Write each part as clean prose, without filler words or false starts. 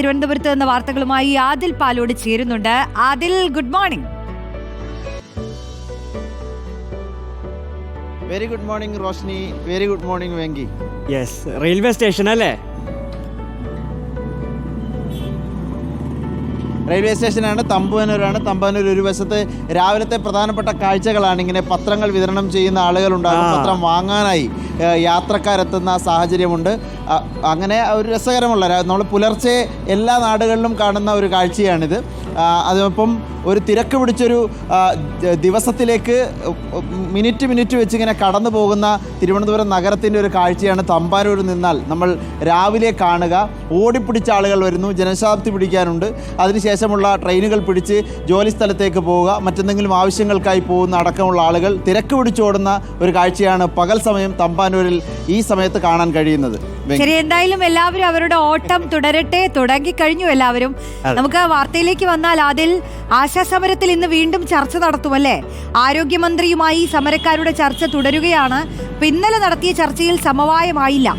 തിരുവനന്തപുരത്ത് നിന്ന് വാർത്തകളുമായി ആദിൽ പാലോട് ചേരുന്നുണ്ട്. Adil, good morning. Very good morning Roshni. Very good morning Venky. Yes, railway station അല്ലേ? റെയിൽവേ സ്റ്റേഷനാണ്, തമ്പാനൂരാണ്. തമ്പാനൂർ ഒരു വശത്ത് രാവിലത്തെ പ്രധാനപ്പെട്ട കാഴ്ചകളാണ്. ഇങ്ങനെ പത്രങ്ങൾ വിതരണം ചെയ്യുന്ന ആളുകളുണ്ടാകും, പത്രം വാങ്ങാനായി യാത്രക്കാരെത്തുന്ന സാഹചര്യമുണ്ട്. അങ്ങനെ ഒരു രസകരമുള്ള, നമ്മൾ പുലർച്ചെ എല്ലാ നാടുകളിലും കാണുന്ന ഒരു കാഴ്ചയാണിത്. അതിനൊപ്പം ഒരു തിരക്ക് പിടിച്ചൊരു ദിവസത്തിലേക്ക് മിനിറ്റ് വെച്ച് ഇങ്ങനെ കടന്നു പോകുന്ന തിരുവനന്തപുരം നഗരത്തിൻ്റെ ഒരു കാഴ്ചയാണ് തമ്പാനൂരിൽ നിന്നാൽ നമ്മൾ രാവിലെ കാണുക. ഓടിപ്പിടിച്ച ആളുകൾ വരുന്നു, ജനശതാബ്ദി പിടിക്കാനുണ്ട്, അതിനുശേഷമുള്ള ട്രെയിനുകൾ പിടിച്ച് ജോലി സ്ഥലത്തേക്ക് പോവുക, മറ്റെന്തെങ്കിലും ആവശ്യങ്ങൾക്കായി പോകുന്ന അടക്കമുള്ള ആളുകൾ തിരക്ക് പിടിച്ചോടുന്ന ഒരു കാഴ്ചയാണ് പകൽ സമയം തമ്പാനൂരിൽ ഈ സമയത്ത് കാണാൻ കഴിയുന്നത്. ശരി, എന്തായാലും എല്ലാവരും അവരുടെ ഓട്ടം തുടരട്ടെ. തുടങ്ങിക്കഴിഞ്ഞു എല്ലാവരും. നമുക്ക് വാർത്തയിലേക്ക് വന്നാൽ അതിൽ ആശാസമരത്തിൽ ഇന്ന് വീണ്ടും ചർച്ച നടത്തുമല്ലേ? ആരോഗ്യമന്ത്രിയുമായി സമരക്കാരുടെ ചർച്ച തുടരുകയാണ്. ഇന്നലെ നടത്തിയ ചർച്ചയിൽ സമവായമായില്ല.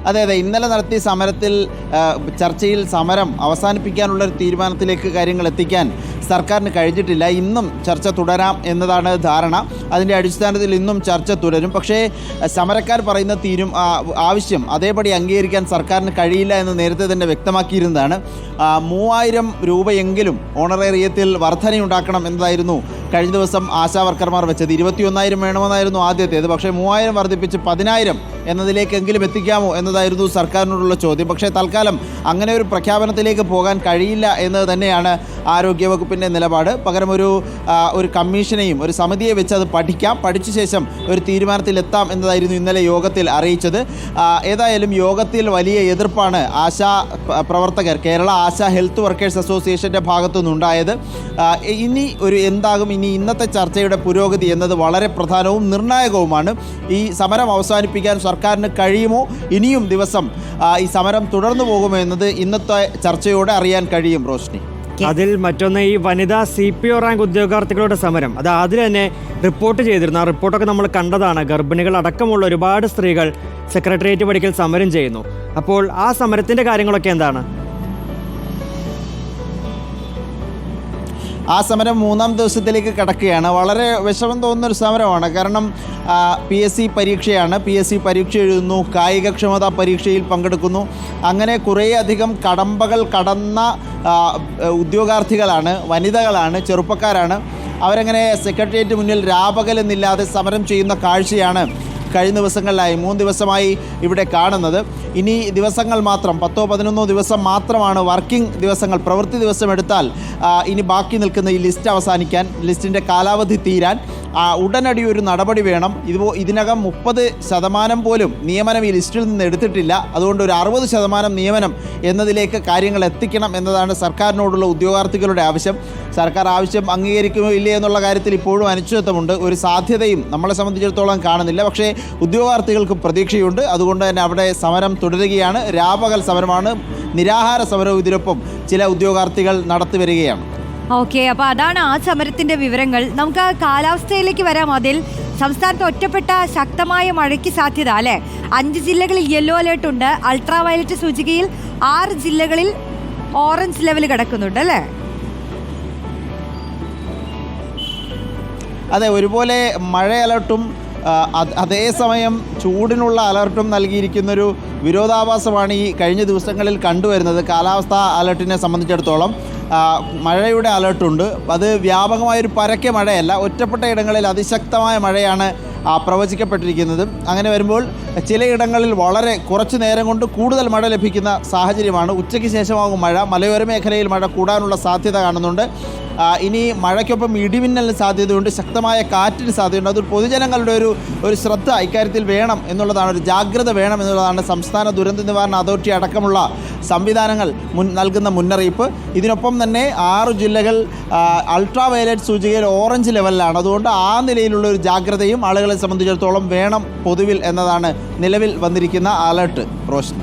അതെ, ഇന്നലെ നടത്തിയ ചർച്ചയിൽ സമരം അവസാനിപ്പിക്കാനുള്ളൊരു തീരുമാനത്തിലേക്ക് കാര്യങ്ങൾ എത്തിക്കാൻ സർക്കാരിന് കഴിഞ്ഞിട്ടില്ല. ഇന്നും ചർച്ച തുടരാം എന്നതാണ് ധാരണ. അതിൻ്റെ അടിസ്ഥാനത്തിൽ ഇന്നും ചർച്ച തുടരും. പക്ഷേ സമരക്കാർ പറയുന്ന ആവശ്യം അതേപടി അംഗീകരിക്കാൻ സർക്കാരിന് കഴിയില്ല എന്ന് നേരത്തെ തന്നെ വ്യക്തമാക്കിയിരുന്നതാണ്. 3000 രൂപയെങ്കിലും ഓണറേറിയത്തിൽ വർധനയുണ്ടാക്കണം എന്നതായിരുന്നു കഴിഞ്ഞ ദിവസം ആശാ വർക്കർമാർ വെച്ചത്. 21,000 വേണമെന്നായിരുന്നു ആദ്യത്തേത്. പക്ഷേ 3000 വർദ്ധിപ്പിച്ച് 10,000 എന്നതിലേക്കെങ്കിലും എത്തിക്കാമോ എന്നതായിരുന്നു സർക്കാരിനോടുള്ള ചോദ്യം. പക്ഷേ തൽക്കാലം അങ്ങനെ ഒരു പ്രഖ്യാപനത്തിലേക്ക് പോകാൻ കഴിയില്ല എന്ന് തന്നെയാണ് ആരോഗ്യവകുപ്പിൻ്റെ നിലപാട്. പകരം ഒരു കമ്മീഷനെയും ഒരു സമിതിയെ വെച്ച് അത് പഠിച്ച ശേഷം ഒരു തീരുമാനത്തിലെത്താം എന്നതായിരുന്നു ഇന്നലെ യോഗത്തിൽ അറിയിച്ചത്. ഏതായാലും യോഗത്തിൽ വലിയ എതിർപ്പാണ് ആശാ പ്രവർത്തകർ, കേരള ആശാ ഹെൽത്ത് വർക്കേഴ്സ് അസോസിയേഷൻ്റെ ഭാഗത്തു നിന്നുണ്ടായത്. ഇനി ഇന്നത്തെ ചർച്ചയുടെ പുരോഗതി എന്നത് വളരെ പ്രധാനവും നിർണായകവുമാണ്. ഈ സമരം അവസാനിപ്പിക്കാൻ സർക്കാരിന് കഴിയുമോ, ഇനിയും ദിവസം ഈ സമരം തുടർന്നു പോകുമോ എന്നത് ഇന്നത്തെ ചർച്ചയോടെ അറിയാൻ കഴിയും റോഷ്നി. അതിൽ മറ്റൊന്ന്, ഈ വനിതാ CPO റാങ്ക് ഉദ്യോഗാർത്ഥികളുടെ സമരം, അത് ആദ്യം തന്നെ റിപ്പോർട്ട് ചെയ്തിരുന്നു. ആ റിപ്പോർട്ടൊക്കെ നമ്മൾ കണ്ടതാണ്. ഗർഭിണികൾ അടക്കമുള്ള ഒരുപാട് സ്ത്രീകൾ സെക്രട്ടേറിയറ്റ് പടിക്കൽ സമരം ചെയ്യുന്നു. അപ്പോൾ ആ സമരത്തിൻ്റെ കാര്യങ്ങളൊക്കെ എന്താണ്? ആ സമരം 3ാം ദിവസത്തിലേക്ക് കടക്കുകയാണ്. വളരെ വിഷമം തോന്നുന്നൊരു സമരമാണ്. കാരണം PSC പരീക്ഷയാണ്. PSC പരീക്ഷ എഴുതുന്നു, കായികക്ഷമതാ പരീക്ഷയിൽ പങ്കെടുക്കുന്നു. അങ്ങനെ കുറേയധികം കടമ്പകൾ കടന്ന ഉദ്യോഗാർത്ഥികളാണ്, വനിതകളാണ്, ചെറുപ്പക്കാരാണ്. അവരങ്ങനെ സെക്രട്ടേറിയറ്റ് മുന്നിൽ രാപകലെന്നില്ലാതെ സമരം ചെയ്യുന്ന കാഴ്ചയാണ് കഴിഞ്ഞ ദിവസങ്ങളിലായി 3 ദിവസമായി ഇവിടെ കാണുന്നത്. ഇനി ദിവസങ്ങൾ മാത്രം 10-11 ദിവസം മാത്രമാണ് വർക്കിംഗ് ദിവസങ്ങൾ, പ്രവൃത്തി ദിവസം എടുത്താൽ ഇനി ബാക്കി നിൽക്കുന്ന ഈ ലിസ്റ്റ് അവസാനിക്കാൻ, ലിസ്റ്റിൻ്റെ കാലാവധി തീരാൻ ഉടനടി ഒരു നടപടി വേണം. ഇതിനകം 30% പോലും നിയമനം ഈ ലിസ്റ്റിൽ നിന്ന് എടുത്തിട്ടില്ല. അതുകൊണ്ട് ഒരു 60% നിയമനം എന്നതിലേക്ക് കാര്യങ്ങൾ എത്തിക്കണം എന്നതാണ് സർക്കാരിനോടുള്ള ഉദ്യോഗാർത്ഥികളുടെ ആവശ്യം. സർക്കാർ ആവശ്യം അംഗീകരിക്കുമോ ഇല്ലേ എന്നുള്ള കാര്യത്തിൽ ഇപ്പോഴും അനിശ്ചിതത്വമുണ്ട്. ഒരു സാധ്യതയും നമ്മളെ സംബന്ധിച്ചിടത്തോളം കാണുന്നില്ല. പക്ഷേ ഉദ്യോഗാർത്ഥികൾക്ക് പ്രതീക്ഷയുണ്ട്. അതുകൊണ്ട് തന്നെ അവിടെ സമരം തുടരുകയാണ്. രാപകൽ സമരമാണ്, നിരാഹാര സമരവും ഇതിനൊപ്പം ചില ഉദ്യോഗാർത്ഥികൾ നടത്തിവരികയാണ്. ഓക്കെ, അപ്പോൾ അതാണ് ആ സമരത്തിന്റെ വിവരങ്ങൾ. നമുക്ക് കാലാവസ്ഥയിലേക്ക് വരാം. അതിൽ സംസ്ഥാനത്ത് ഒറ്റപ്പെട്ട ശക്തമായ മഴയ്ക്ക് സാധ്യത അല്ലേ? 5 ജില്ലകളിൽ യെല്ലോ അലേർട്ട് ഉണ്ട്. അൾട്രാ വയലറ്റ് സൂചികയിൽ 6 ജില്ലകളിൽ ഓറഞ്ച് ലെവൽ കിടക്കുന്നുണ്ട് അല്ലേ? അതെ, ഒരുപോലെ മഴ അലർട്ടും അതേസമയം ചൂടിനുള്ള അലർട്ടും നൽകിയിരിക്കുന്നൊരു വിരോധാഭാസമാണ് ഈ കഴിഞ്ഞ ദിവസങ്ങളിൽ കണ്ടുവരുന്നത്. കാലാവസ്ഥാ അലർട്ടിനെ സംബന്ധിച്ചിടത്തോളം മഴയുടെ അലർട്ടുണ്ട്. അത് വ്യാപകമായൊരു പരക്കെ മഴയല്ല, ഒറ്റപ്പെട്ട ഇടങ്ങളിൽ അതിശക്തമായ മഴയാണ് പ്രവചിക്കപ്പെട്ടിരിക്കുന്നത്. അങ്ങനെ വരുമ്പോൾ ചിലയിടങ്ങളിൽ വളരെ കുറച്ച് നേരം കൊണ്ട് കൂടുതൽ മഴ ലഭിക്കുന്ന സാഹചര്യമാണ്. ഉച്ചയ്ക്ക് ശേഷമാകും മഴ. മലയോര മേഖലയിൽ മഴ കൂടാനുള്ള സാധ്യത കാണുന്നുണ്ട്. ഇനി മഴയ്ക്കൊപ്പം ഇടിമിന്നലിന് സാധ്യതയുണ്ട്, ശക്തമായ കാറ്റിന് സാധ്യതയുണ്ട്. അത് പൊതുജനങ്ങളുടെ ഒരു ശ്രദ്ധ ഇക്കാര്യത്തിൽ വേണം എന്നുള്ളതാണ്, ഒരു ജാഗ്രത വേണം എന്നുള്ളതാണ് സംസ്ഥാന ദുരന്ത നിവാരണ അതോറിറ്റി അടക്കമുള്ള സംവിധാനങ്ങൾ നൽകുന്ന മുന്നറിയിപ്പ്. ഇതിനൊപ്പം തന്നെ 6 ജില്ലകൾ അൾട്രാ വയലറ്റ് സൂചികയിൽ ഓറഞ്ച് ലെവലിലാണ്. അതുകൊണ്ട് ആ നിലയിലുള്ള ഒരു ജാഗ്രതയും ആളുകളെ സംബന്ധിച്ചിടത്തോളം വേണം പൊതുവിൽ എന്നതാണ് നിലവിൽ വന്നിരിക്കുന്ന അലർട്ട്. റോഷൻ.